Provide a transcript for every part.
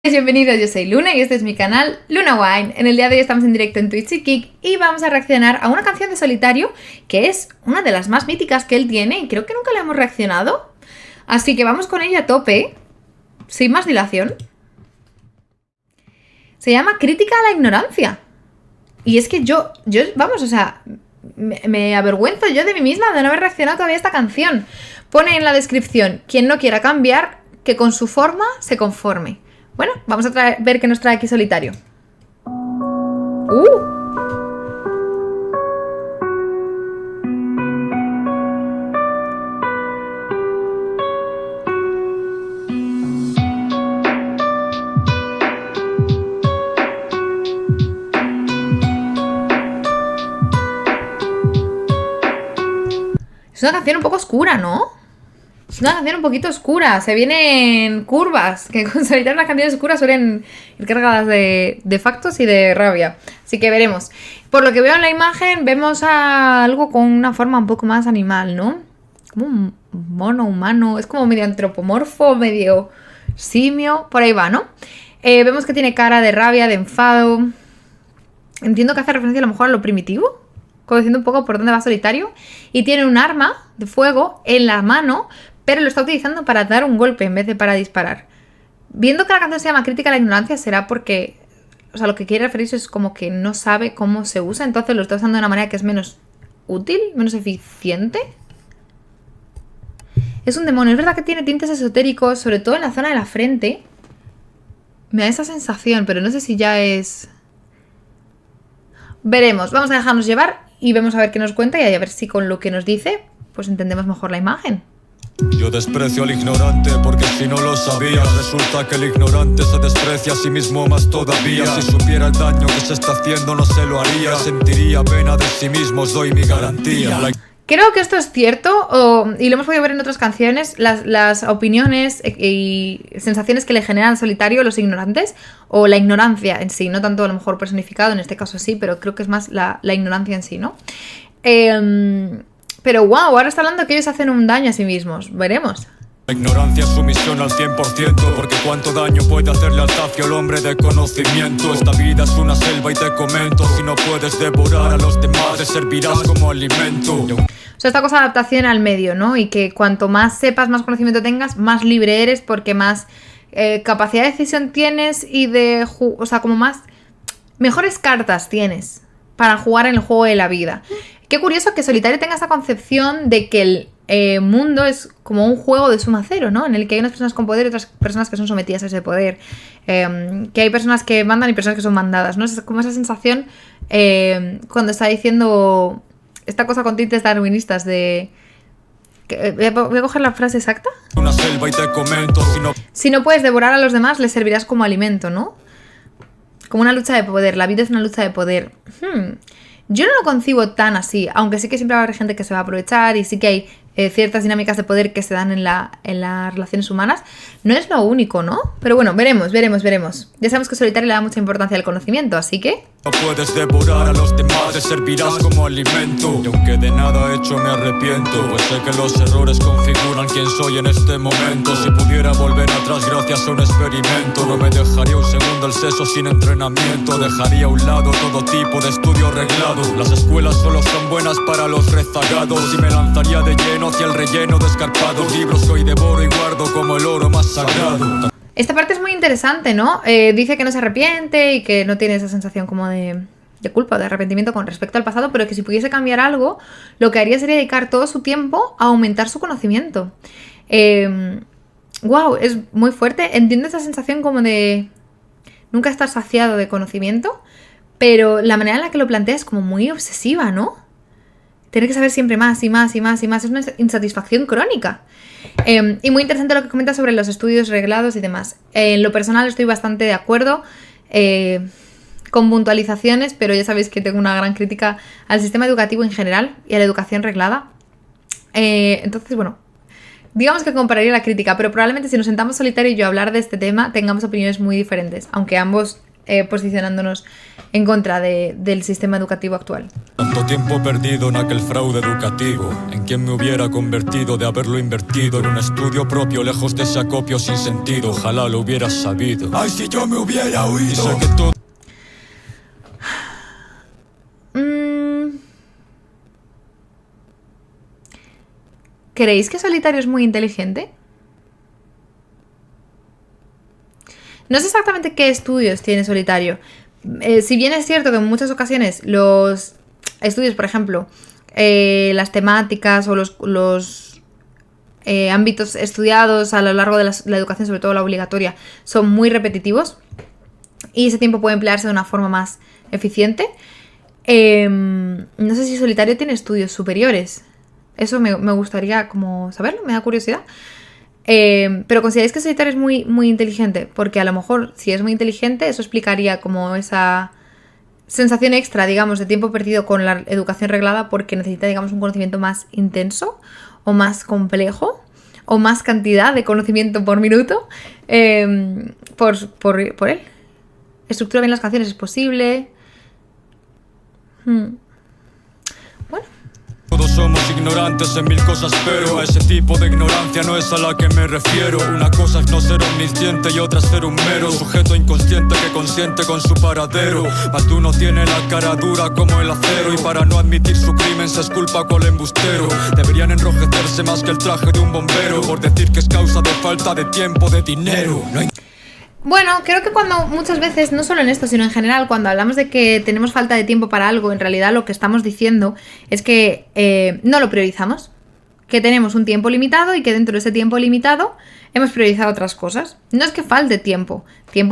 Bienvenidos, yo soy Luna y este es mi canal Luna Wine. En el día de hoy estamos en directo en Twitch y Kick y vamos a reaccionar a una canción de Solitario que es una de las más míticas que él tiene y creo que nunca le hemos reaccionado. Así que vamos con ella a tope, sin más dilación. Se llama Crítica a la Ignorancia. Y es que vamos, o sea, me avergüenzo yo de mí misma de no haber reaccionado todavía a esta canción. Pone en la descripción: quien no quiera cambiar, que con su forma se conforme. Bueno, vamos a ver qué nos trae aquí Solitario. Es una canción un poco oscura, ¿no? Es una canción un poquito oscura, se vienen curvas, que con Solitario las canciones oscuras suelen ir cargadas de factos y de rabia. Así que veremos. Por lo que veo en la imagen, vemos a algo con una forma un poco más animal, ¿no? Como un mono humano, es como medio antropomorfo, medio simio, por ahí va, ¿no? Vemos que tiene cara de rabia, de enfado. Entiendo que hace referencia a lo mejor a lo primitivo, conociendo un poco por dónde va Solitario. Y tiene un arma de fuego en la mano, pero lo está utilizando para dar un golpe en vez de para disparar. Viendo que la canción se llama Crítica a la Ignorancia, será porque, o sea, lo que quiere referirse es como que no sabe cómo se usa, entonces lo está usando de una manera que es menos útil, menos eficiente. Es un demonio, es verdad que tiene tintes esotéricos, sobre todo en la zona de la frente. Me da esa sensación, pero no sé si ya es... Veremos, vamos a dejarnos llevar y vemos a ver qué nos cuenta y a ver si con lo que nos dice, pues entendemos mejor la imagen. Yo desprecio al ignorante porque si no lo sabía, resulta que el ignorante se desprecia a sí mismo más todavía. Si supiera el daño que se está haciendo no se lo haría, sentiría pena de sí mismo, os doy mi garantía. Creo que esto es cierto, y lo hemos podido ver en otras canciones, las opiniones y sensaciones que le generan Solitario a los ignorantes, o la ignorancia en sí, no tanto a lo mejor personificado, en este caso sí, pero creo que es más la ignorancia en sí, ¿no? Pero wow, ahora está hablando que ellos hacen un daño a sí mismos, veremos. La ignorancia es sumisión al 100%, porque cuánto daño puede hacerle al zafio el hombre de conocimiento. Esta vida es una selva y te comento, si no puedes devorar a los demás, te servirás como alimento. O sea, esta cosa de adaptación al medio, ¿no? Y que cuanto más sepas, más conocimiento tengas, más libre eres, porque más capacidad de decisión tienes y o sea, como más... mejores cartas tienes para jugar en el juego de la vida. Qué curioso que Solitario tenga esa concepción de que el mundo es como un juego de suma cero, ¿no? En el que hay unas personas con poder y otras personas que son sometidas a ese poder. Que hay personas que mandan y personas que son mandadas, ¿no? Es como esa sensación cuando está diciendo esta cosa con tintes darwinistas de... Voy a coger la frase exacta. Una selva y te comento, si no puedes devorar a los demás, les servirás como alimento, ¿no? Como una lucha de poder. La vida es una lucha de poder. Yo no lo concibo tan así, aunque sí que siempre va a haber gente que se va a aprovechar y sí que hay ciertas dinámicas de poder que se dan en las relaciones humanas. No es lo único, ¿no? Pero bueno, veremos. Ya sabemos que Solitario le da mucha importancia al conocimiento, así que... no puedes devorar a los demás, te servirás como alimento. Y aunque de nada hecho me arrepiento, pues sé que los errores configuran quién soy en este momento. Si pudiera volver atrás gracias a un experimento, no me dejaría un segundo el seso sin entrenamiento. Dejaría a un lado todo tipo de estudio reglado. Las escuelas solo son buenas para los rezagados. Y me lanzaría de lleno hacia el relleno de escarpados libros que hoy devoro y guardo como el oro más sagrado. Esta parte es muy interesante, ¿no? Dice que no se arrepiente y que no tiene esa sensación como de culpa o de arrepentimiento con respecto al pasado, pero que si pudiese cambiar algo, lo que haría sería dedicar todo su tiempo a aumentar su conocimiento. Wow, es muy fuerte. Entiendo esa sensación como de nunca estar saciado de conocimiento, pero la manera en la que lo plantea es como muy obsesiva, ¿no? Tener que saber siempre más y más y más y más. Es una insatisfacción crónica. Y muy interesante lo que comenta sobre los estudios reglados y demás. En lo personal estoy bastante de acuerdo, con puntualizaciones, pero ya sabéis que tengo una gran crítica al sistema educativo en general y a la educación reglada. Entonces, bueno, digamos que compararía la crítica, pero probablemente si nos sentamos Solitario y yo a hablar de este tema tengamos opiniones muy diferentes, aunque ambos posicionándonos en contra del sistema educativo actual. Tanto tiempo perdido en aquel fraude educativo, en quien me hubiera convertido de haberlo invertido en un estudio propio, lejos de ese acopio sin sentido. Ojalá lo hubieras sabido. Ay, si yo me hubiera oído. Y sé que todo... ¿Creéis que Solitario es muy inteligente? No sé exactamente qué estudios tiene Solitario. Si bien es cierto que en muchas ocasiones los estudios, por ejemplo, las temáticas o los ámbitos estudiados a lo largo de la educación, sobre todo la obligatoria, son muy repetitivos y ese tiempo puede emplearse de una forma más eficiente. No sé si Solitario tiene estudios superiores. Eso me gustaría como saberlo, me da curiosidad. Pero ¿consideráis que Solitario es muy, muy inteligente? Porque a lo mejor, si es muy inteligente, eso explicaría como esa sensación extra, digamos, de tiempo perdido con la educación reglada porque necesita, digamos, un conocimiento más intenso o más complejo o más cantidad de conocimiento por minuto por él. Estructura bien las canciones, es posible. Bueno. Todos somos ignorantes en mil cosas, pero a ese tipo de ignorancia no es a la que me refiero. Una cosa es no ser omnisciente y otra ser un mero sujeto inconsciente que consiente con su paradero. Mas tú no tiene la cara dura como el acero y para no admitir su crimen se esculpa con el embustero. Deberían enrojecerse más que el traje de un bombero por decir que es causa de falta de tiempo, de dinero. No hay... Bueno, creo que cuando muchas veces, no solo en esto, sino en general, cuando hablamos de que tenemos falta de tiempo para algo, en realidad lo que estamos diciendo es que no lo priorizamos, que tenemos un tiempo limitado y que dentro de ese tiempo limitado hemos priorizado otras cosas. No es que falte tiempo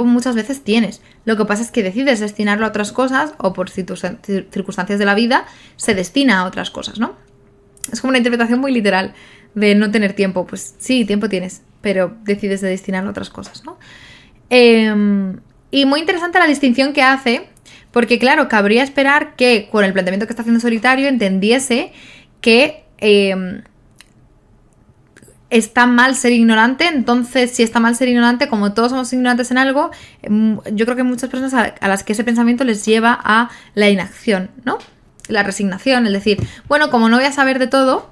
muchas veces tienes, lo que pasa es que decides destinarlo a otras cosas o por circunstancias de la vida se destina a otras cosas, ¿no? Es como una interpretación muy literal de no tener tiempo, pues sí, tiempo tienes, pero decides de destinarlo a otras cosas, ¿no? Y muy interesante la distinción que hace, porque claro, cabría esperar que con el planteamiento que está haciendo Solitario entendiese que está mal ser ignorante. Entonces, si está mal ser ignorante, como todos somos ignorantes en algo, yo creo que muchas personas a las que ese pensamiento les lleva a la inacción, ¿no? La resignación, el decir, bueno, como no voy a saber de todo,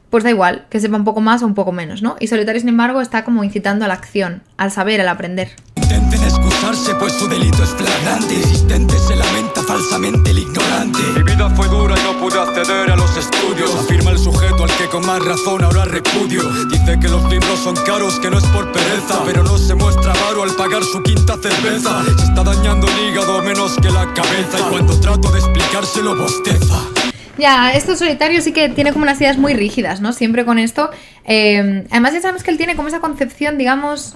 pues da igual, que sepa un poco más o un poco menos, ¿no? Y Solitario, sin embargo, está como incitando a la acción, al saber, al aprender. Intenten excusarse, pues su delito es flagrante. Insistente se lamenta falsamente el ignorante. Mi vida fue dura y no pude acceder a los estudios. Afirma el sujeto al que con más razón ahora repudio. Dice que los libros son caros, que no es por pereza, pero no se muestra avaro al pagar su quinta cerveza. Se está dañando el hígado menos que la cabeza y cuando trato de explicárselo bosteza. Ya, esto Solitario sí que tiene como unas ideas muy rígidas, ¿no? Siempre con esto. Además ya sabemos que él tiene como esa concepción, digamos,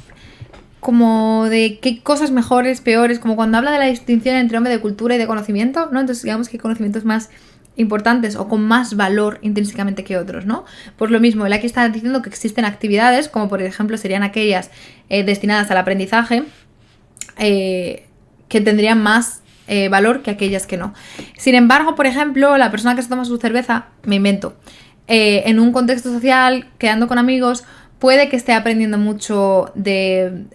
como de qué cosas mejores, peores, como cuando habla de la distinción entre hombre de cultura y de conocimiento, ¿no? Entonces digamos que hay conocimientos más importantes o con más valor intrínsecamente que otros, ¿no? Pues lo mismo, él aquí está diciendo que existen actividades, como por ejemplo serían aquellas destinadas al aprendizaje, que tendrían más valor que aquellas que no. Sin embargo, por ejemplo, la persona que se toma su cerveza, me invento, en un contexto social, quedando con amigos, puede que esté aprendiendo mucho de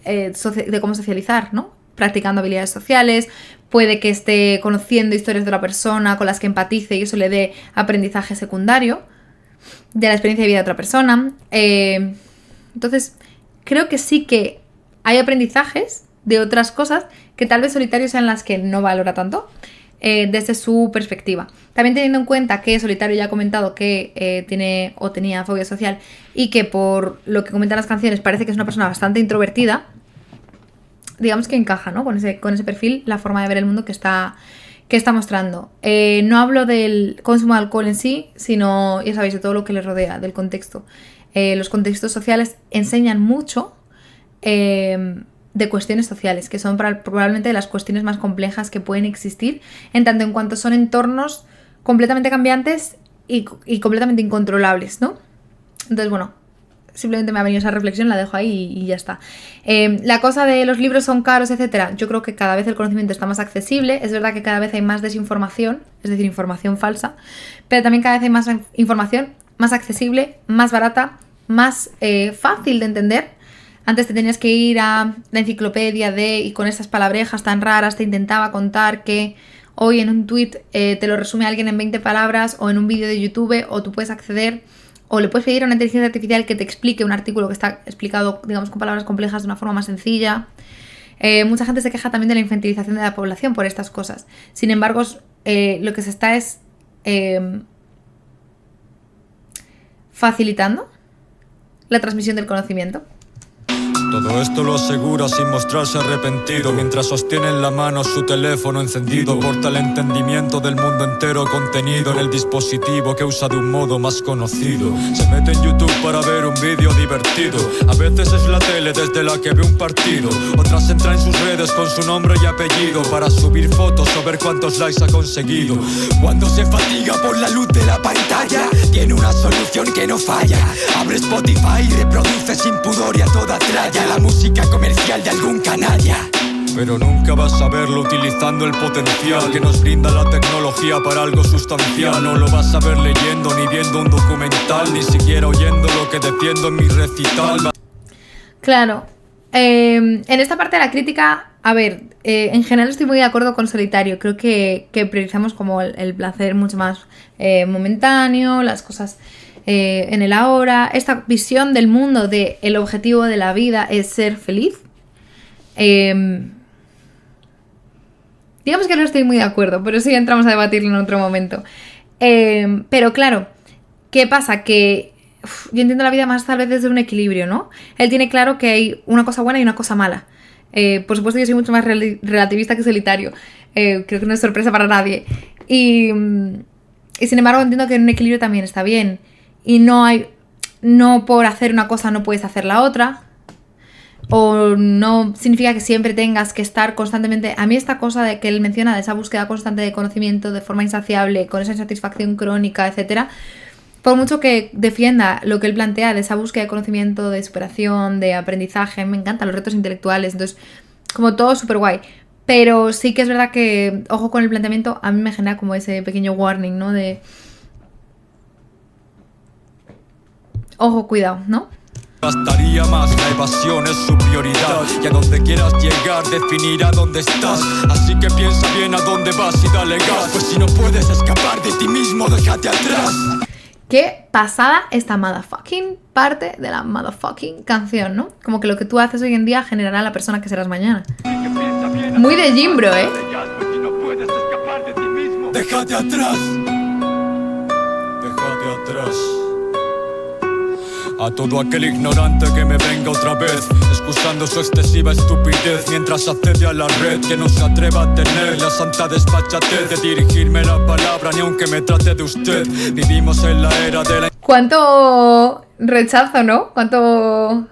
cómo socializar, ¿no? Practicando habilidades sociales, puede que esté conociendo historias de otra persona con las que empatice y eso le dé aprendizaje secundario de la experiencia de vida de otra persona. Entonces, creo que sí que hay aprendizajes de otras cosas que tal vez Solitario sean las que no valora tanto desde su perspectiva. También teniendo en cuenta que Solitario ya ha comentado que tiene o tenía fobia social y que por lo que comentan las canciones parece que es una persona bastante introvertida, digamos que encaja, ¿no? Con ese perfil, la forma de ver el mundo que está mostrando. No hablo del consumo de alcohol en sí, sino, ya sabéis, de todo lo que le rodea, del contexto. Los contextos sociales enseñan mucho de cuestiones sociales, que son probablemente las cuestiones más complejas que pueden existir, en tanto en cuanto son entornos completamente cambiantes y completamente incontrolables, ¿no? Entonces, bueno, simplemente me ha venido esa reflexión, la dejo ahí y ya está. La cosa de los libros son caros, etcétera, yo creo que cada vez el conocimiento está más accesible. Es verdad que cada vez hay más desinformación, es decir, información falsa, pero también cada vez hay más información más accesible, más barata, más fácil de entender. Antes te tenías que ir a la enciclopedia y con esas palabrejas tan raras te intentaba contar que hoy en un tweet te lo resume alguien en 20 palabras, o en un vídeo de YouTube, o tú puedes acceder, o le puedes pedir a una inteligencia artificial que te explique un artículo que está explicado, digamos, con palabras complejas de una forma más sencilla. Mucha gente se queja también de la infantilización de la población por estas cosas. Sin embargo, lo que se está es facilitando la transmisión del conocimiento. Todo esto lo asegura sin mostrarse arrepentido, mientras sostiene en la mano su teléfono encendido. Porta el entendimiento del mundo entero contenido en el dispositivo que usa de un modo más conocido. Se mete en YouTube para ver un vídeo divertido. A veces es la tele desde la que ve un partido. Otras entra en sus redes con su nombre y apellido para subir fotos o ver cuántos likes ha conseguido. Cuando se fatiga por la luz de la pantalla, tiene una solución que no falla. Abre Spotify y reproduce sin pudor y a toda tralla la música comercial de algún canalla. Pero nunca vas a verlo utilizando el potencial que nos brinda la tecnología para algo sustancial. No lo vas a ver leyendo ni viendo un documental, ni siquiera oyendo lo que defiendo en mi recital. Claro, en esta parte de la crítica, a ver, en general estoy muy de acuerdo con Solitario. Creo que priorizamos como el placer mucho más momentáneo, las cosas en el ahora. Esta visión del mundo de el objetivo de la vida es ser feliz. Digamos que no estoy muy de acuerdo, pero sí entramos a debatirlo en otro momento. Pero claro, ¿qué pasa? Que yo entiendo la vida más tal vez desde un equilibrio, ¿no? Él tiene claro que hay una cosa buena y una cosa mala. Por supuesto yo soy mucho más relativista que Solitario. Creo que no es sorpresa para nadie. Y sin embargo entiendo que en un equilibrio también está bien. Y no por hacer una cosa no puedes hacer la otra. O no significa que siempre tengas que estar constantemente... A mí esta cosa de que él menciona, de esa búsqueda constante de conocimiento de forma insaciable, con esa insatisfacción crónica, etcétera, por mucho que defienda lo que él plantea de esa búsqueda de conocimiento, de superación, de aprendizaje, me encantan los retos intelectuales, entonces como todo súper guay. Pero sí que es verdad que, ojo con el planteamiento, a mí me genera como ese pequeño warning, ¿no? De... Ojo, cuidado, ¿no? Bastaría más, la evasión es su prioridad. Y a donde quieras llegar definirá dónde estás. Así que piensa bien a dónde vas y dale gas. Pues si no puedes escapar de ti mismo, déjate atrás. Qué pasada esta motherfucking parte de la motherfucking canción, ¿no? Como que lo que tú haces hoy en día generará la persona que serás mañana. Muy de Jimbro, ¿eh? Déjate atrás. Déjate atrás. A todo aquel ignorante que me venga otra vez, excusando su excesiva estupidez mientras accede a la red, que no se atreva a tener la santa despachatez de dirigirme la palabra ni aunque me trate de usted. Vivimos en la era de la... Cuánto rechazo, ¿no? Cuánto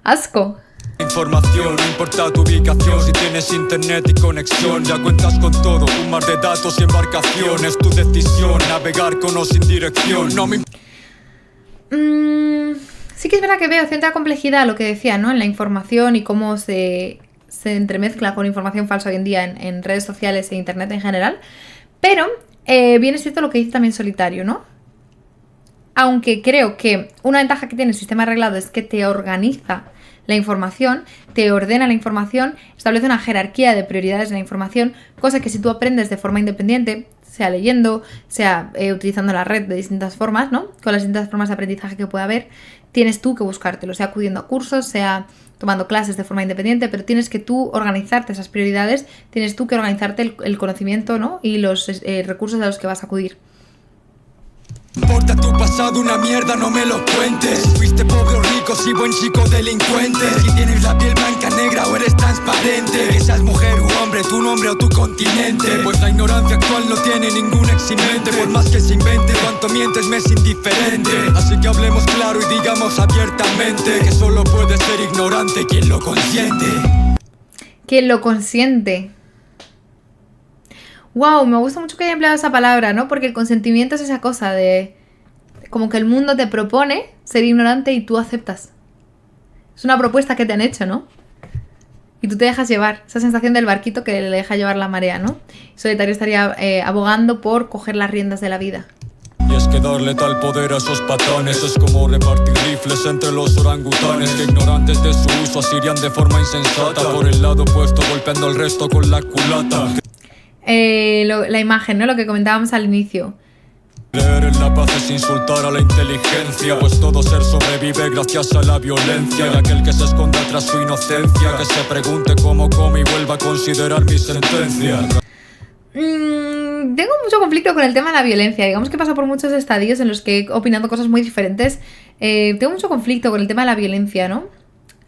asco. Información, no importa tu ubicación, si tienes internet y conexión, ya cuentas con todo, un mar de datos y embarcaciones, tu decisión, navegar con o sin dirección, no me... Sí que es verdad que veo cierta complejidad, lo que decía, ¿no? En la información y cómo se entremezcla con información falsa hoy en día en redes sociales e internet en general. Pero bien es cierto lo que dice también Solitario, ¿no? Aunque creo que una ventaja que tiene el sistema arreglado es que te organiza la información, te ordena la información, establece una jerarquía de prioridades en la información, cosa que si tú aprendes de forma independiente, sea leyendo, sea utilizando la red de distintas formas, ¿no? Con las distintas formas de aprendizaje que pueda haber, tienes tú que buscártelo, sea acudiendo a cursos, sea tomando clases de forma independiente, pero tienes que tú organizarte esas prioridades, tienes tú que organizarte el conocimiento, ¿no? Y los recursos a los que vas a acudir. Importa tu pasado, una mierda, no me lo cuentes. Fuiste pobre o rico, si buen chico delincuente. Si tienes la piel blanca, negra o eres transparente. Que seas mujer u hombre, tu nombre o tu continente. Pues la ignorancia actual no tiene ningún eximente. Por más que se invente, cuanto mientes me es indiferente. Así que hablemos claro y digamos abiertamente que solo puede ser ignorante quien lo consiente. Quien lo consiente. Wow, me gusta mucho que haya empleado esa palabra, ¿no? Porque el consentimiento es esa cosa de... Como que el mundo te propone ser ignorante y tú aceptas. Es una propuesta que te han hecho, ¿no? Y tú te dejas llevar. Esa sensación del barquito que le deja llevar la marea, ¿no? Solitario estaría abogando por coger las riendas de la vida. Y es que darle tal poder a esos patanes es como repartir rifles entre los orangutanes, que ignorantes de su uso asirían de forma insensata por el lado opuesto, golpeando al resto con la culata. La imagen, ¿no? Lo que comentábamos al inicio. Creer en la paz es insultar a la inteligencia, pues todo ser sobrevive gracias a la violencia. Y aquel que se esconda tras su inocencia, que se pregunte cómo come y vuelva a considerar mi sentencia. Tengo mucho conflicto con el tema de la violencia. Digamos que paso por muchos estadios en los que he opinado cosas muy diferentes. Tengo mucho conflicto con el tema de la violencia, ¿no?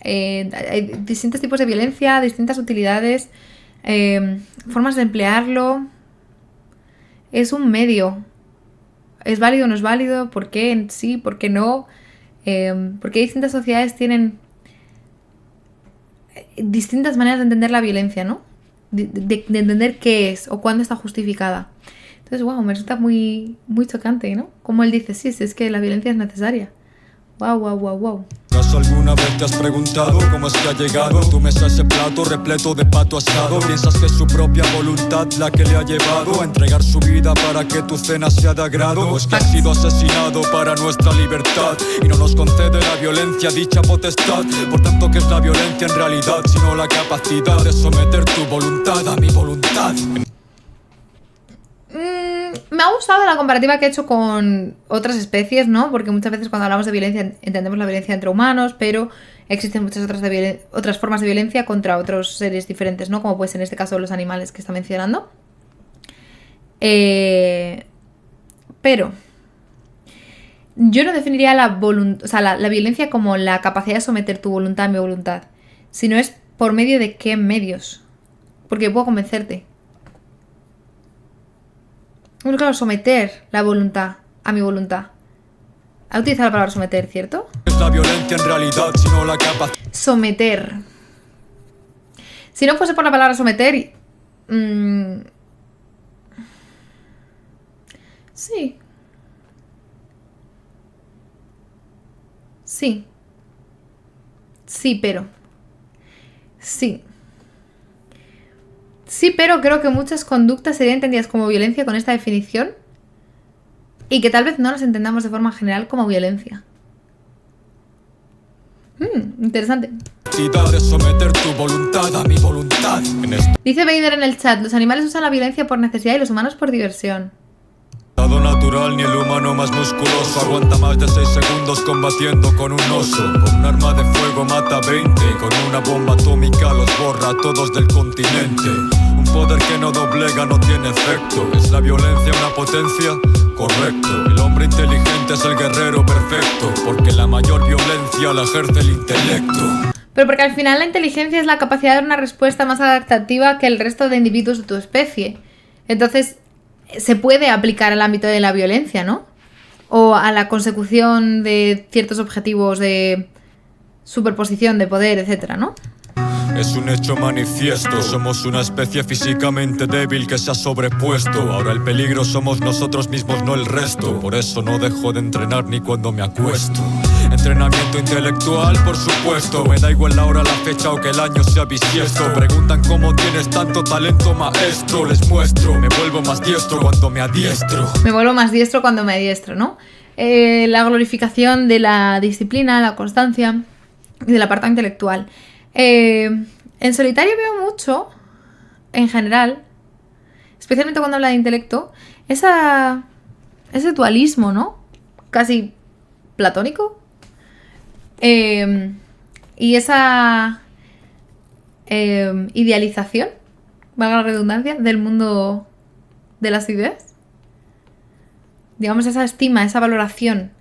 Hay distintos tipos de violencia, distintas utilidades, formas de emplearlo. Es un medio. ¿Es válido o no es válido? ¿Por qué sí? ¿Por qué no? Porque distintas sociedades tienen distintas maneras de entender la violencia, ¿no? De entender qué es o cuándo está justificada. Entonces, wow, me resulta muy, muy chocante, ¿no? Como él dice, sí, es que la violencia es necesaria. Wow. ¿Acaso alguna vez te has preguntado cómo es que ha llegado a tu mesa ese plato repleto de pato asado? ¿Piensas que es su propia voluntad la que le ha llevado a entregar su vida para que tu cena sea de agrado? ¿O es que ha sido asesinado para nuestra libertad y no nos concede la violencia dicha potestad? Por tanto, ¿qué es la violencia en realidad? Sino la capacidad de someter tu voluntad a mi voluntad. Me ha gustado la comparativa que he hecho con otras especies, ¿no? Porque muchas veces cuando hablamos de violencia entendemos la violencia entre humanos, pero existen muchas otras formas de violencia contra otros seres diferentes, ¿no? Como puede ser en este caso los animales que está mencionando. Pero yo no definiría la violencia como la capacidad de someter tu voluntad a mi voluntad, sino es por medio de qué medios. Porque puedo convencerte. Bueno, claro, someter la voluntad a mi voluntad. ¿Ha utilizado la palabra someter, cierto? Es la violencia en realidad, sino la capacidad. Someter. Si no fuese por la palabra someter... Sí. Sí, pero... Sí, pero creo que muchas conductas serían entendidas como violencia con esta definición y que tal vez no las entendamos de forma general como violencia. Interesante. De someter tu voluntad a mi voluntad. Dice Vader en el chat, los animales usan la violencia por necesidad y los humanos por diversión. Estado natural, ni el humano más musculoso aguanta más de 6 segundos combatiendo con un oso. Con un arma de fuego mata 20 y con una bomba atómica los borra a todos del continente. Un poder que no doblega, no tiene efecto. ¿Es la violencia una potencia? Correcto. El hombre inteligente es el guerrero perfecto, porque la mayor violencia la ejerce el intelecto. Pero porque al final la inteligencia es la capacidad de dar una respuesta más adaptativa que el resto de individuos de tu especie. Entonces... se puede aplicar al ámbito de la violencia, ¿no? O a la consecución de ciertos objetivos de superposición de poder, etcétera, ¿no? Es un hecho manifiesto, somos una especie físicamente débil que se ha sobrepuesto. Ahora el peligro somos nosotros mismos, no el resto. Por eso no dejo de entrenar ni cuando me acuesto. Entrenamiento intelectual, por supuesto. Me da igual la hora, la fecha o que el año sea bisiesto. Preguntan cómo tienes tanto talento, maestro. Les muestro, me vuelvo más diestro cuando me adiestro. Me vuelvo más diestro cuando me adiestro, ¿no? La glorificación de la disciplina, la constancia y del apartado intelectual. En solitario veo mucho, en general, especialmente cuando habla de intelecto, ese dualismo, ¿no? Casi platónico. Y esa idealización, valga la redundancia, del mundo de las ideas. Digamos, esa estima, esa valoración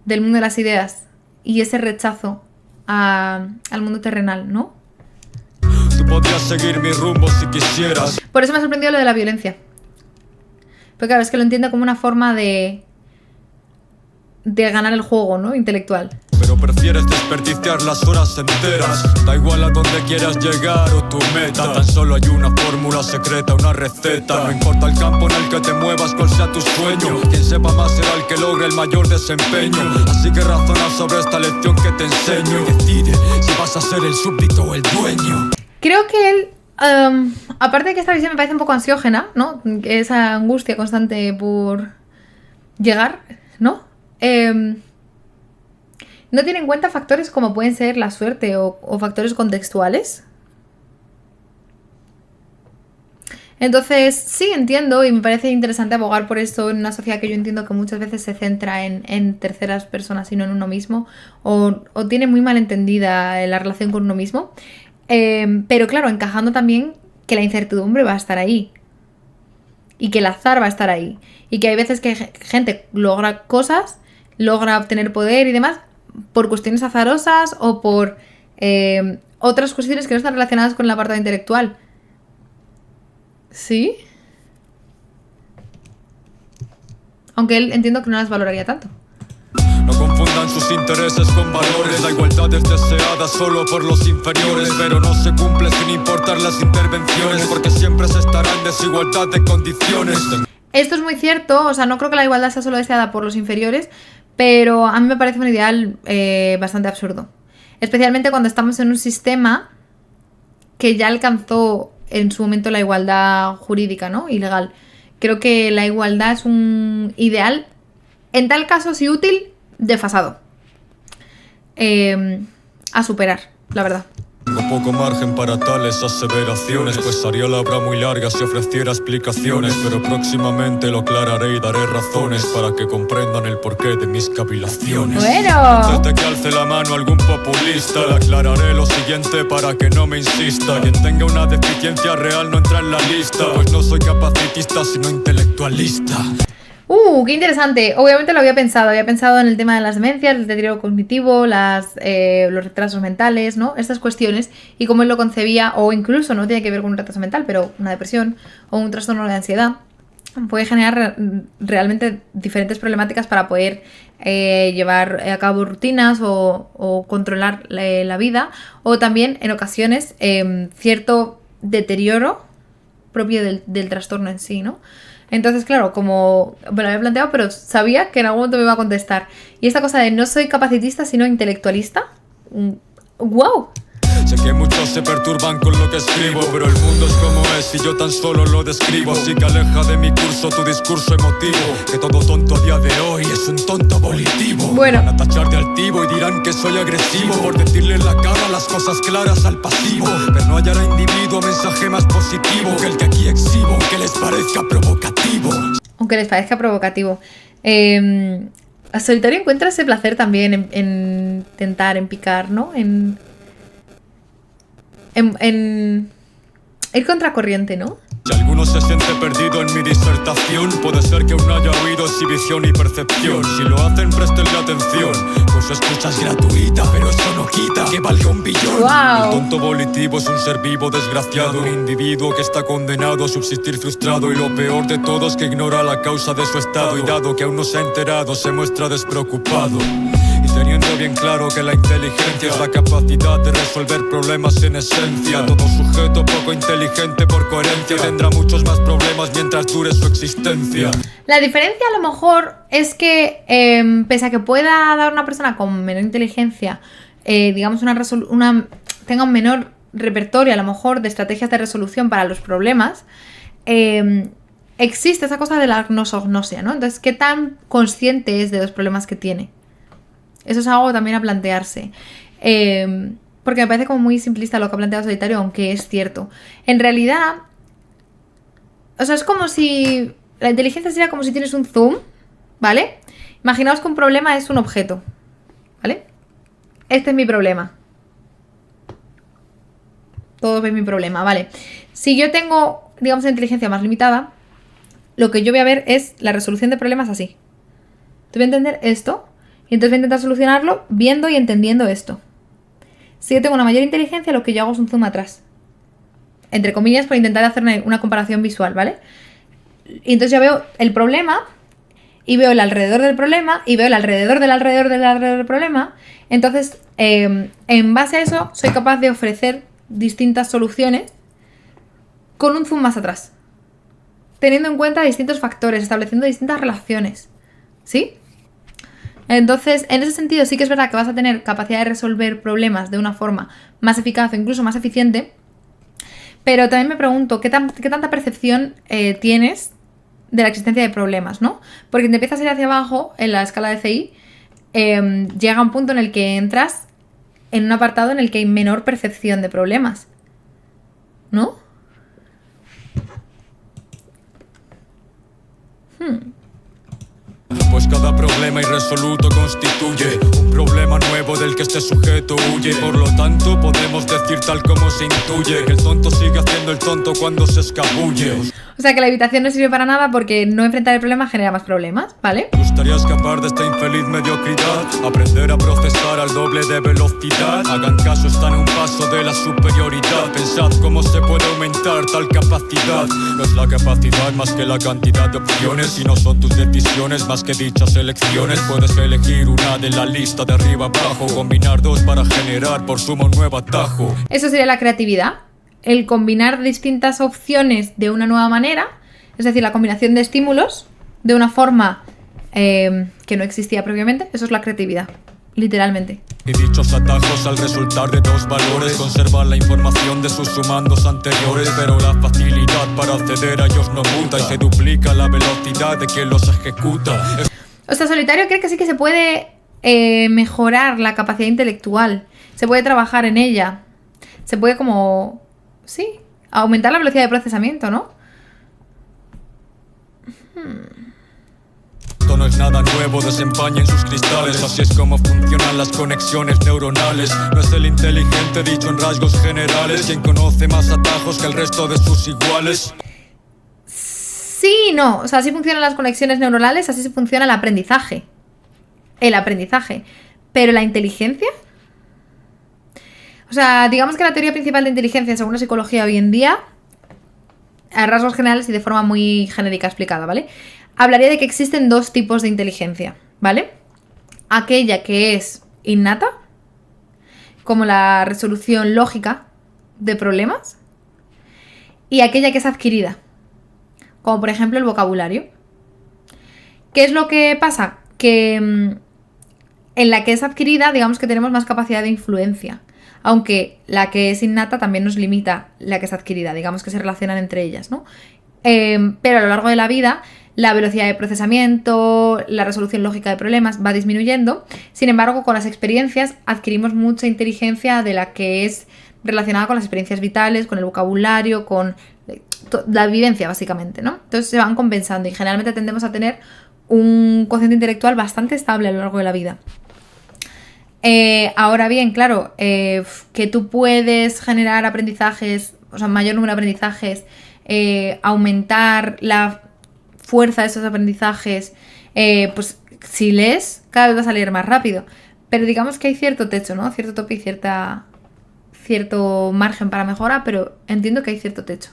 del mundo de las ideas y ese rechazo al mundo terrenal, ¿no? Tú podrías seguir mi rumbo si quisieras. Por eso me ha sorprendido lo de la violencia. Pero claro, es que lo entiendo como una forma de ganar el juego, ¿no? Intelectual. Pero prefieres desperdiciar las horas enteras. Da igual a dónde quieras llegar o tu meta. Tan solo hay una fórmula secreta, una receta. No importa el campo en el que te muevas, cuál sea tu sueño. Quien sepa más será el que logre el mayor desempeño. Así que razona sobre esta lección que te enseño. Y decide si vas a ser el súbdito o el dueño. Creo que él, aparte de que esta visión me parece un poco ansiógena, ¿no? Esa angustia constante por llegar, ¿no? No tiene en cuenta factores como pueden ser la suerte o factores contextuales. Entonces, sí, entiendo y me parece interesante abogar por esto en una sociedad que yo entiendo que muchas veces se centra en terceras personas y no en uno mismo, o tiene muy mal entendida la relación con uno mismo. Pero claro, encajando también que la incertidumbre va a estar ahí y que el azar va a estar ahí y que hay veces que gente logra cosas, logra obtener poder y demás por cuestiones azarosas o por otras cuestiones que no están relacionadas con el apartado intelectual. ¿Sí? Aunque él entiendo que no las valoraría tanto. No confundan sus intereses con valores. La igualdad es deseada solo por los inferiores, pero no se cumple sin importar las intervenciones, porque siempre se estará en desigualdad de condiciones. Esto es muy cierto, o sea, no creo que la igualdad sea solo deseada por los inferiores, pero a mí me parece un ideal bastante absurdo. Especialmente cuando estamos en un sistema que ya alcanzó en su momento la igualdad jurídica, ¿no? Y legal. Creo que la igualdad es un ideal, en tal caso, sí útil, desfasado. A superar, la verdad. Tengo poco margen para tales aseveraciones, pues haría la obra muy larga si ofreciera explicaciones, pero próximamente lo aclararé y daré razones para que comprendan el porqué de mis cavilaciones. Bueno. Antes de que alce la mano algún populista, le aclararé lo siguiente para que no me insista. Quien tenga una deficiencia real no entra en la lista, pues no soy capacitista sino intelectualista. Qué interesante. Obviamente lo había pensado en el tema de las demencias, el deterioro cognitivo, los retrasos mentales, ¿no? Estas cuestiones y cómo él lo concebía, o incluso no tiene que ver con un retraso mental, pero una depresión o un trastorno de ansiedad puede generar realmente diferentes problemáticas para poder llevar a cabo rutinas o controlar la vida, o también en ocasiones cierto deterioro propio del trastorno en sí, ¿no? Entonces, claro, como me lo había planteado, pero sabía que en algún momento me iba a contestar. Y esta cosa de no soy capacitista, sino intelectualista. ¡Wow! Sé que muchos se perturban con lo que escribo, pero el mundo es como es y yo tan solo lo describo. Así que aleja de mi curso tu discurso emotivo, que todo tonto a día de hoy es un tonto volitivo. Bueno. Van a tachar de altivo y dirán que soy agresivo por decirle en la cara las cosas claras al pasivo. Pero no hallará individuo mensaje más positivo que el que aquí exhibo, aunque les parezca provocativo. Aunque les parezca provocativo. Solitario encuentra ese placer también en tentar, en picar, ¿no? En ir contracorriente, ¿no? Si alguno se siente perdido en mi disertación, puede ser que aún no haya oído exhibición y percepción. Si lo hacen, préstenle atención, pues su escucha es gratuita, pero eso no quita que valga un billón. Wow. El tonto volitivo es un ser vivo desgraciado, un individuo que está condenado a subsistir frustrado, y lo peor de todo es que ignora la causa de su estado, y dado que aún no se ha enterado, se muestra despreocupado. Teniendo bien claro que la inteligencia es la capacidad de resolver problemas en esencia. Todo sujeto poco inteligente por coherencia tendrá muchos más problemas mientras dure su existencia. La diferencia a lo mejor es que pese a que pueda dar una persona con menor inteligencia, digamos tenga un menor repertorio a lo mejor de estrategias de resolución para los problemas, existe esa cosa de la gnosognosia, ¿no? Entonces, ¿qué tan consciente es de los problemas que tiene? Eso es algo también a plantearse. Porque me parece como muy simplista lo que ha planteado Solitario, aunque es cierto. En realidad, o sea, es como si... La inteligencia sería como si tienes un zoom, ¿vale? Imaginaos que un problema es un objeto, ¿vale? Este es mi problema. Todos ven mi problema, ¿vale? Si yo tengo, digamos, una inteligencia más limitada, lo que yo voy a ver es la resolución de problemas así. Te voy a entender esto... Y entonces voy a intentar solucionarlo viendo y entendiendo esto. Si yo tengo una mayor inteligencia, lo que yo hago es un zoom atrás. Entre comillas, por intentar hacer una comparación visual, ¿vale? Y entonces ya veo el problema, y veo el alrededor del problema, y veo el alrededor del alrededor del alrededor del problema. Entonces, en base a eso, soy capaz de ofrecer distintas soluciones con un zoom más atrás. Teniendo en cuenta distintos factores, estableciendo distintas relaciones. ¿Sí? Entonces, en ese sentido sí que es verdad que vas a tener capacidad de resolver problemas de una forma más eficaz o incluso más eficiente, pero también me pregunto, ¿qué tanta percepción tienes de la existencia de problemas, ¿no? Porque te empiezas a ir hacia abajo en la escala de CI, llega un punto en el que entras en un apartado en el que hay menor percepción de problemas, ¿no? Pues cada problema irresoluto constituye un problema nuevo del que este sujeto huye. Por lo tanto podemos decir tal como se intuye que el tonto sigue haciendo el tonto cuando se escabulle. O sea que la evitación no sirve para nada porque no enfrentar el problema genera más problemas, ¿vale? Me gustaría escapar de esta infeliz mediocridad, aprender a procesar al doble de velocidad. Hagan caso, están a un paso de la superioridad. Pensad cómo se puede aumentar tal capacidad. No es la capacidad más que la cantidad de opciones, y no son tus decisiones más que dichas elecciones. Puedes elegir una de la lista de arriba abajo, combinar dos para generar por sumo un nuevo atajo. Eso sería la creatividad, el combinar distintas opciones de una nueva manera, es decir, la combinación de estímulos de una forma que no existía previamente. Eso es la creatividad, literalmente. Y dichos atajos, al resultar de dos valores, conservan la información de sus sumandos anteriores, pero la facilidad para acceder a ellos no muta y se duplica la velocidad de quien los ejecuta. O sea, Solitario cree que sí que se puede mejorar la capacidad intelectual, se puede trabajar en ella, se puede como... sí, aumentar la velocidad de procesamiento, ¿no? Esto no es nada nuevo, desempañen sus cristales. Así es como funcionan las conexiones neuronales. No es el inteligente dicho en rasgos generales quien conoce más atajos que el resto de sus iguales. Sí, no, o sea, así funcionan las conexiones neuronales, así se funciona el aprendizaje. El aprendizaje. Pero la inteligencia... O sea, digamos que la teoría principal de inteligencia según la psicología hoy en día, a rasgos generales y de forma muy genérica explicada, ¿vale? Hablaría de que existen dos tipos de inteligencia, ¿vale? Aquella que es innata, como la resolución lógica de problemas, y aquella que es adquirida, como por ejemplo el vocabulario. ¿Qué es lo que pasa? Que en la que es adquirida, digamos que tenemos más capacidad de influencia, aunque la que es innata también nos limita la que es adquirida, digamos que se relacionan entre ellas, ¿no? Pero a lo largo de la vida la velocidad de procesamiento, la resolución lógica de problemas va disminuyendo. Sin embargo, con las experiencias adquirimos mucha inteligencia de la que es relacionada con las experiencias vitales, con el vocabulario, con la vivencia básicamente, ¿no? Entonces se van compensando y generalmente tendemos a tener un cociente intelectual bastante estable a lo largo de la vida. Ahora bien, claro, que tú puedes generar aprendizajes, o sea, mayor número de aprendizajes, aumentar la fuerza de esos aprendizajes, pues si lees, cada vez vas a leer más rápido. Pero digamos que hay cierto techo, ¿no? Cierto tope y cierto margen para mejora, pero entiendo que hay cierto techo.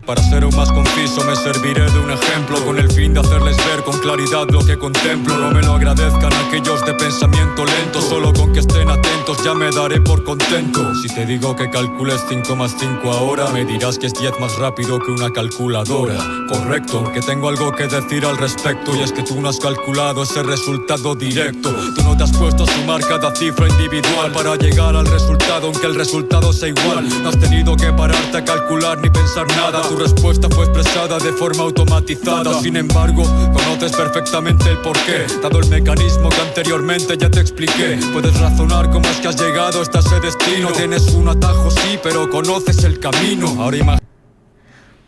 Para ser aún más conciso me serviré de un ejemplo con el fin de hacerles ver con claridad lo que contemplo. No me lo agradezcan aquellos de pensamiento lento, solo con que estén atentos ya me daré por contento. Si te digo que calcules 5 más 5 ahora, me dirás que es 10 más rápido que una calculadora. Correcto, aunque tengo algo que decir al respecto, y es que tú no has calculado ese resultado directo. Tú no te has puesto a sumar cada cifra individual para llegar al resultado, aunque el resultado sea igual. No has tenido que pararte a calcular ni pensar nada. Tu respuesta fue expresada de forma automatizada. Sin embargo, conoces perfectamente el porqué, dado el mecanismo que anteriormente ya te expliqué. Puedes razonar cómo es que has llegado hasta ese destino. Tienes un atajo, sí, pero conoces el camino. Ahora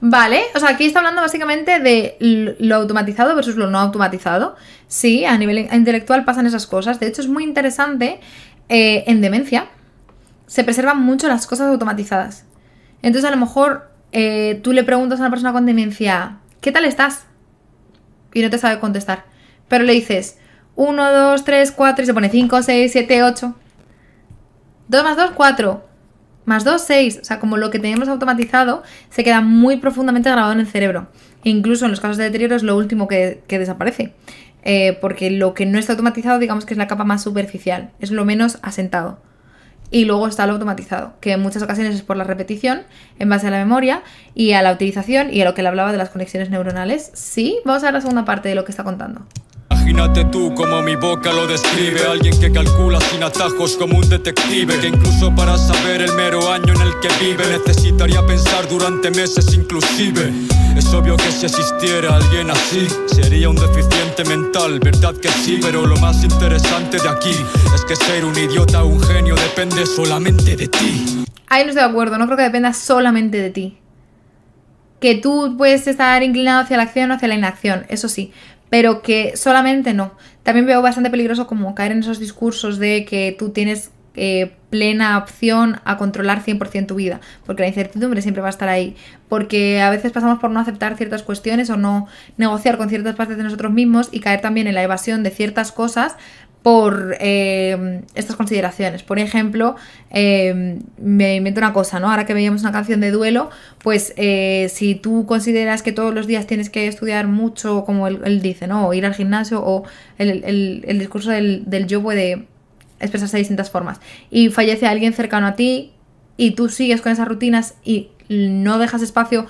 Vale, o sea, aquí está hablando básicamente de lo automatizado versus lo no automatizado. Sí, a nivel intelectual pasan esas cosas. De hecho, es muy interesante, en demencia se preservan mucho las cosas automatizadas. Entonces, a lo mejor tú le preguntas a una persona con demencia, ¿qué tal estás? Y no te sabe contestar. Pero le dices 1, 2, 3, 4 y se pone 5, 6, 7, 8. 2 más 2, 4. Más 2, 6. O sea, como lo que tenemos automatizado se queda muy profundamente grabado en el cerebro. E incluso en los casos de deterioro es lo último que desaparece. Porque lo que no está automatizado, digamos que es la capa más superficial. Es lo menos asentado. Y luego está lo automatizado, que en muchas ocasiones es por la repetición, en base a la memoria y a la utilización y a lo que le hablaba de las conexiones neuronales. Sí, vamos a ver la segunda parte de lo que está contando. Imagínate tú como mi boca lo describe. Alguien que calcula sin atajos como un detective, que incluso para saber el mero año en el que vive necesitaría pensar durante meses inclusive. Es obvio que si existiera alguien así sería un deficiente mental, verdad que sí. Pero lo más interesante de aquí es que ser un idiota o un genio depende solamente de ti. Ahí no estoy de acuerdo, no creo que dependa solamente de ti. Que tú puedes estar inclinado hacia la acción o hacia la inacción, eso sí, pero que solamente no. También veo bastante peligroso como caer en esos discursos de que tú tienes plena opción a controlar 100% tu vida, porque la incertidumbre siempre va a estar ahí, porque a veces pasamos por no aceptar ciertas cuestiones o no negociar con ciertas partes de nosotros mismos y caer también en la evasión de ciertas cosas por estas consideraciones. Por ejemplo, me invento una cosa, ¿no? Ahora que veíamos una canción de duelo, pues si tú consideras que todos los días tienes que estudiar mucho, como él dice, ¿no? O ir al gimnasio, o el discurso del yo puede expresarse de distintas formas, y fallece alguien cercano a ti y tú sigues con esas rutinas y no dejas espacio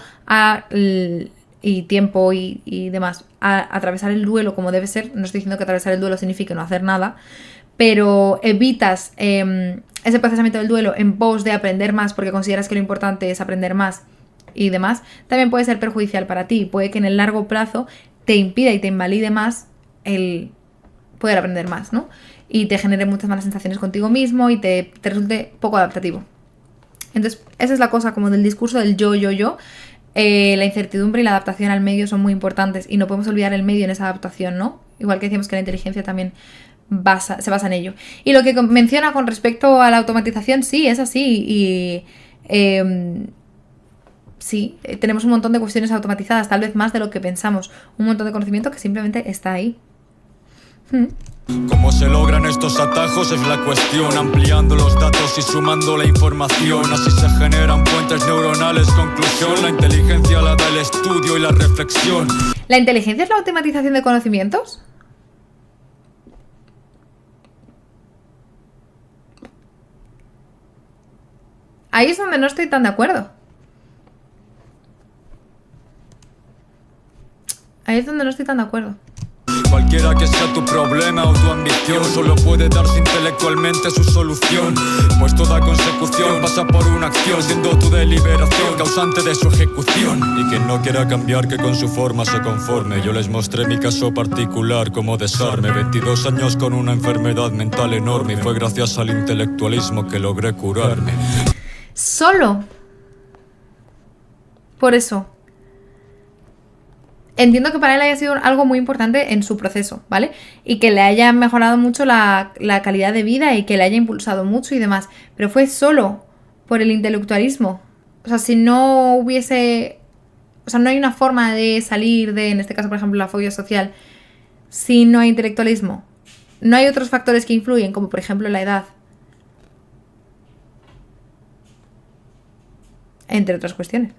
y tiempo y demás a atravesar el duelo como debe ser. No estoy diciendo que atravesar el duelo signifique no hacer nada, pero evitas ese procesamiento del duelo en pos de aprender más porque consideras que lo importante es aprender más y demás, también puede ser perjudicial para ti. Puede que en el largo plazo te impida y te invalide más el poder aprender más, ¿no? Y te genere muchas malas sensaciones contigo mismo y te resulte poco adaptativo. Entonces, esa es la cosa como del discurso del yo. La incertidumbre y la adaptación al medio son muy importantes y no podemos olvidar el medio en esa adaptación, ¿no? Igual que decíamos que la inteligencia también se basa en ello. Y lo que menciona con respecto a la automatización, sí, es así. Y sí, tenemos un montón de cuestiones automatizadas, tal vez más de lo que pensamos. Un montón de conocimiento que simplemente está ahí. ¿Cómo se logran estos atajos? Es la cuestión, ampliando los datos y sumando la información. Así se generan puentes neuronales. Conclusión, la inteligencia la da el estudio y la reflexión. ¿La inteligencia es la automatización de conocimientos? Ahí es donde no estoy tan de acuerdo. Cualquiera que sea tu problema o tu ambición, solo puede darse intelectualmente su solución. Pues toda consecución pasa por una acción, siendo tu deliberación causante de su ejecución. Y quien no quiera cambiar, que con su forma se conforme. Yo les mostré mi caso particular como desarme. 22 años con una enfermedad mental enorme, y fue gracias al intelectualismo que logré curarme. Solo por eso entiendo que para él haya sido algo muy importante en su proceso, ¿vale? Y que le haya mejorado mucho la calidad de vida y que le haya impulsado mucho y demás. Pero fue solo por el intelectualismo. O sea, si no hubiese... O sea, no hay una forma de salir de, en este caso, por ejemplo, la fobia social, si no hay intelectualismo. No hay otros factores que influyen, como por ejemplo la edad. Entre otras cuestiones.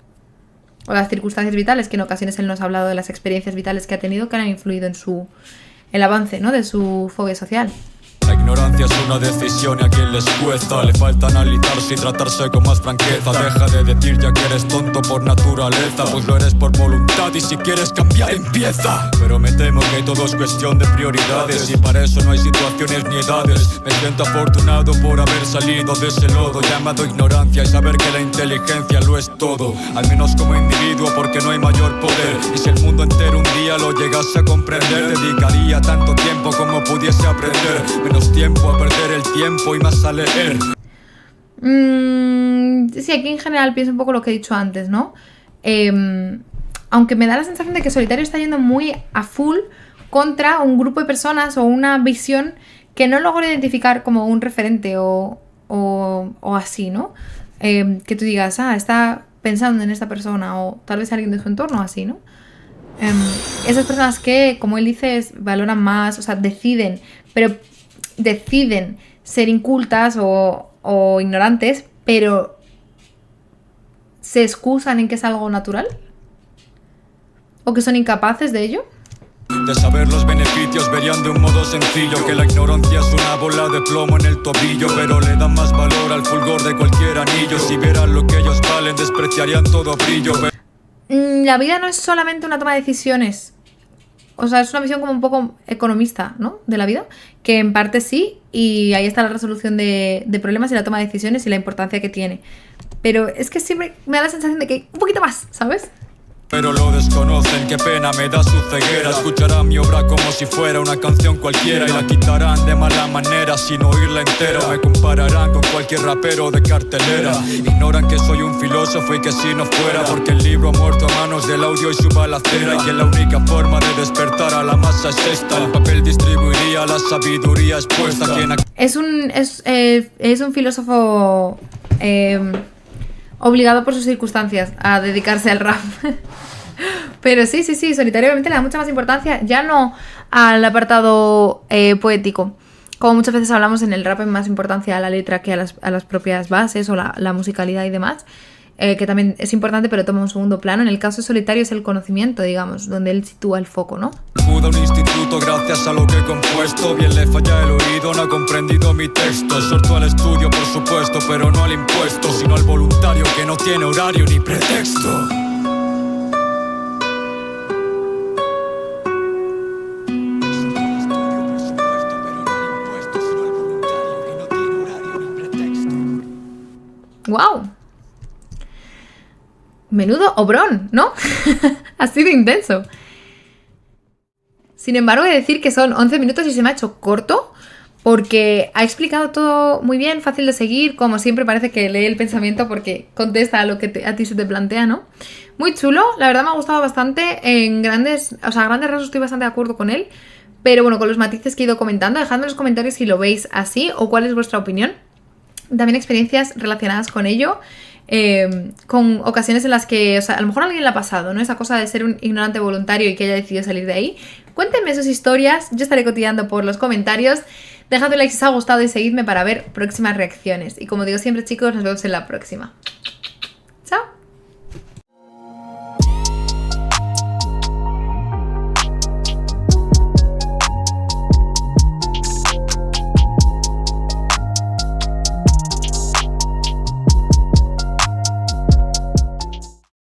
O las circunstancias vitales, que en ocasiones él nos ha hablado de las experiencias vitales que ha tenido que han influido en el avance, ¿no?, de su fobia social. La ignorancia es una decisión y a quien les cuesta. Le falta analizarse y tratarse con más franqueza. Deja de decir ya que eres tonto por naturaleza, pues lo eres por voluntad y si quieres cambiar empieza. Pero me temo que todo es cuestión de prioridades y para eso no hay situaciones ni edades. Me siento afortunado por haber salido de ese lodo llamado ignorancia y saber que la inteligencia lo es todo, al menos como individuo, porque no hay mayor poder. Y si el mundo entero un día lo llegase a comprender, dedicaría tanto tiempo como pudiese aprender. Menos tiempo a perder el tiempo y más a leer. Sí, aquí en general pienso un poco lo que he dicho antes, ¿no? Aunque me da la sensación de que Solitario está yendo muy a full contra un grupo de personas o una visión que no logro identificar como un referente o así, ¿no? Que tú digas, está pensando en esta persona o tal vez alguien de su entorno así, ¿no? Esas personas que, como él dice, valoran más, o sea, deciden ser incultas o ignorantes, pero se excusan en que es algo natural o que son incapaces de ello. De saber los beneficios verían de un modo sencillo que la ignorancia es una bola de plomo en el tobillo, pero le dan más valor al fulgor de cualquier anillo. Si vieran lo que ellos valen, despreciarían todo brillo. La vida no es solamente una toma de decisiones o sea, es una visión como un poco economista, ¿no? De la vida, que en parte sí, y ahí está la resolución de problemas y la toma de decisiones y la importancia que tiene. Pero es que siempre me da la sensación de que hay un poquito más, ¿sabes? Pero lo desconocen, qué pena me da su ceguera. Escucharán mi obra como si fuera una canción cualquiera y la quitarán de mala manera sin oírla entera. Me compararán con cualquier rapero de cartelera. Ignoran que soy un filósofo y que si no fuera porque el libro ha muerto a manos del audio y su balacera, y que la única forma de despertar a la masa es esta. El papel distribuiría la sabiduría expuesta. Es un filósofo obligado por sus circunstancias a dedicarse al rap. Pero sí, Solitario obviamente le da mucha más importancia, ya no al apartado poético. Como muchas veces hablamos en el rap, hay más importancia a la letra que a las propias bases o la musicalidad y demás. Que también es importante, pero toma un segundo plano. En el caso de Solitario es el conocimiento, digamos, donde él sitúa el foco, ¿no? Acudo a un instituto gracias a lo que he compuesto. Bien le falla el oído, no ha comprendido mi texto. Exhorto al estudio, por supuesto, pero no al impuesto, sino al voluntario que no tiene horario ni pretexto. ¡Wow! Menudo obrón, ¿no? Ha sido intenso. Sin embargo, he de decir que son 11 minutos y se me ha hecho corto porque ha explicado todo muy bien, fácil de seguir. Como siempre parece que lee el pensamiento porque contesta a lo que a ti se te plantea, ¿no? Muy chulo, la verdad me ha gustado bastante. En grandes rasgos estoy bastante de acuerdo con él. Pero bueno, con los matices que he ido comentando, dejadme en los comentarios si lo veis así o cuál es vuestra opinión. También experiencias relacionadas con ello. Con ocasiones en las que, o sea, a lo mejor a alguien le ha pasado, ¿no? Esa cosa de ser un ignorante voluntario y que haya decidido salir de ahí. Cuéntenme sus historias, yo estaré cotilleando por los comentarios. Dejad un like si os ha gustado y seguidme para ver próximas reacciones. Y como digo siempre, chicos, nos vemos en la próxima.